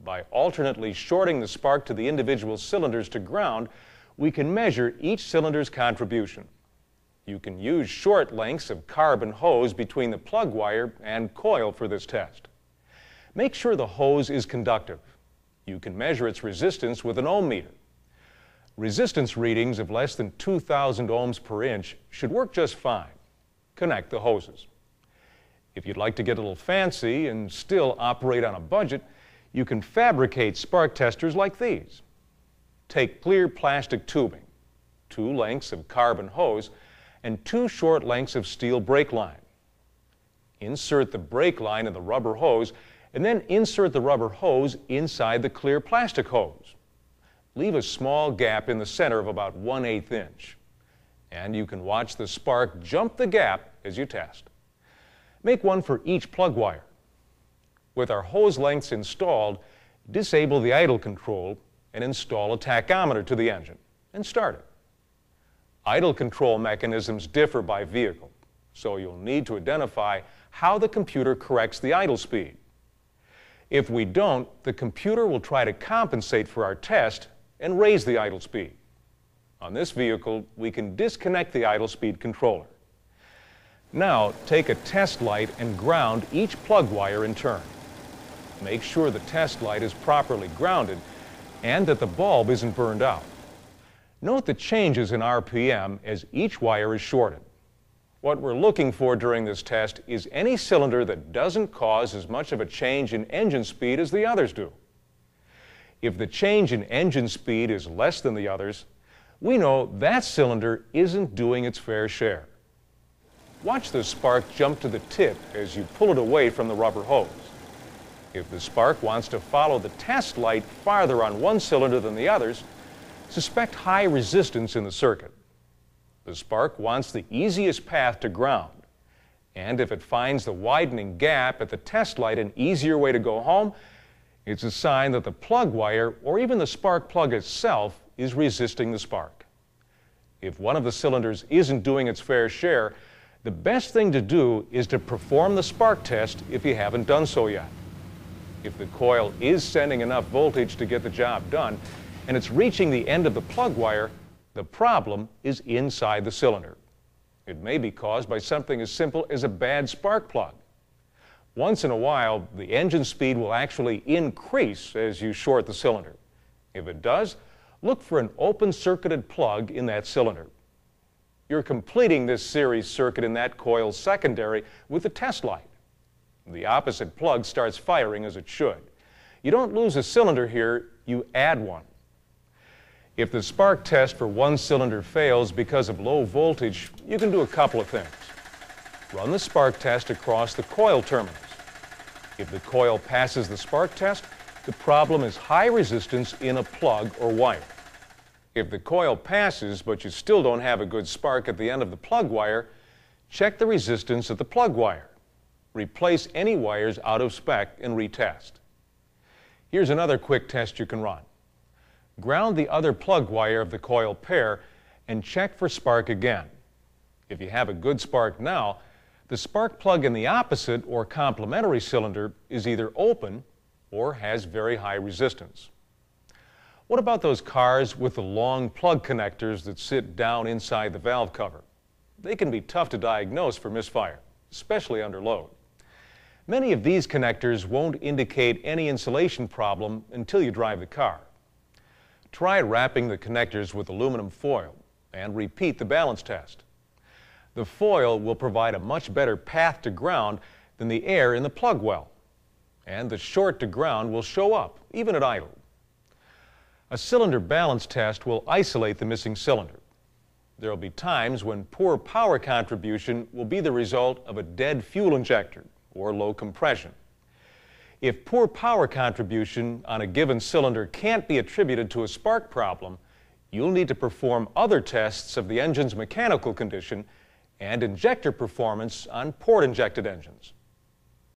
By alternately shorting the spark to the individual cylinders to ground, we can measure each cylinder's contribution. You can use short lengths of carbon hose between the plug wire and coil for this test. Make sure the hose is conductive. You can measure its resistance with an ohm meter. Resistance readings of less than 2,000 ohms per inch should work just fine. Connect the hoses. If you'd like to get a little fancy and still operate on a budget, you can fabricate spark testers like these. Take clear plastic tubing, 2 lengths of carbon hose, and 2 short lengths of steel brake line. Insert the brake line in the rubber hose and then insert the rubber hose inside the clear plastic hose. Leave a small gap in the center of about 1/8 inch. And you can watch the spark jump the gap as you test. Make one for each plug wire. With our hose lengths installed, disable the idle control and install a tachometer to the engine and start it. Idle control mechanisms differ by vehicle, so you'll need to identify how the computer corrects the idle speed. If we don't, the computer will try to compensate for our test and raise the idle speed. On this vehicle, we can disconnect the idle speed controller. Now, take a test light and ground each plug wire in turn. Make sure the test light is properly grounded and that the bulb isn't burned out. Note the changes in RPM as each wire is shorted. What we're looking for during this test is any cylinder that doesn't cause as much of a change in engine speed as the others do. If the change in engine speed is less than the others, we know that cylinder isn't doing its fair share. Watch the spark jump to the tip as you pull it away from the rubber hose. If the spark wants to follow the test light farther on one cylinder than the others, suspect high resistance in the circuit. The spark wants the easiest path to ground, and if it finds the widening gap at the test light an easier way to go home, it's a sign that the plug wire, or even the spark plug itself, is resisting the spark. If one of the cylinders isn't doing its fair share, the best thing to do is to perform the spark test if you haven't done so yet. If the coil is sending enough voltage to get the job done, and it's reaching the end of the plug wire, the problem is inside the cylinder. It may be caused by something as simple as a bad spark plug. Once in a while, the engine speed will actually increase as you short the cylinder. If it does, look for an open-circuited plug in that cylinder. You're completing this series circuit in that coil's secondary with the test light. The opposite plug starts firing as it should. You don't lose a cylinder here, you add one. If the spark test for one cylinder fails because of low voltage, you can do a couple of things. Run the spark test across the coil terminals. If the coil passes the spark test, the problem is high resistance in a plug or wire. If the coil passes but you still don't have a good spark at the end of the plug wire, check the resistance at the plug wire. Replace any wires out of spec and retest. Here's another quick test you can run. Ground the other plug wire of the coil pair and check for spark again. If you have a good spark now, the spark plug in the opposite or complementary cylinder is either open or has very high resistance. What about those cars with the long plug connectors that sit down inside the valve cover? They can be tough to diagnose for misfire, especially under load. Many of these connectors won't indicate any insulation problem until you drive the car. Try wrapping the connectors with aluminum foil and repeat the balance test. The foil will provide a much better path to ground than the air in the plug well, and the short to ground will show up, even at idle. A cylinder balance test will isolate the missing cylinder. There will be times when poor power contribution will be the result of a dead fuel injector or low compression. If poor power contribution on a given cylinder can't be attributed to a spark problem, you'll need to perform other tests of the engine's mechanical condition and injector performance on port-injected engines.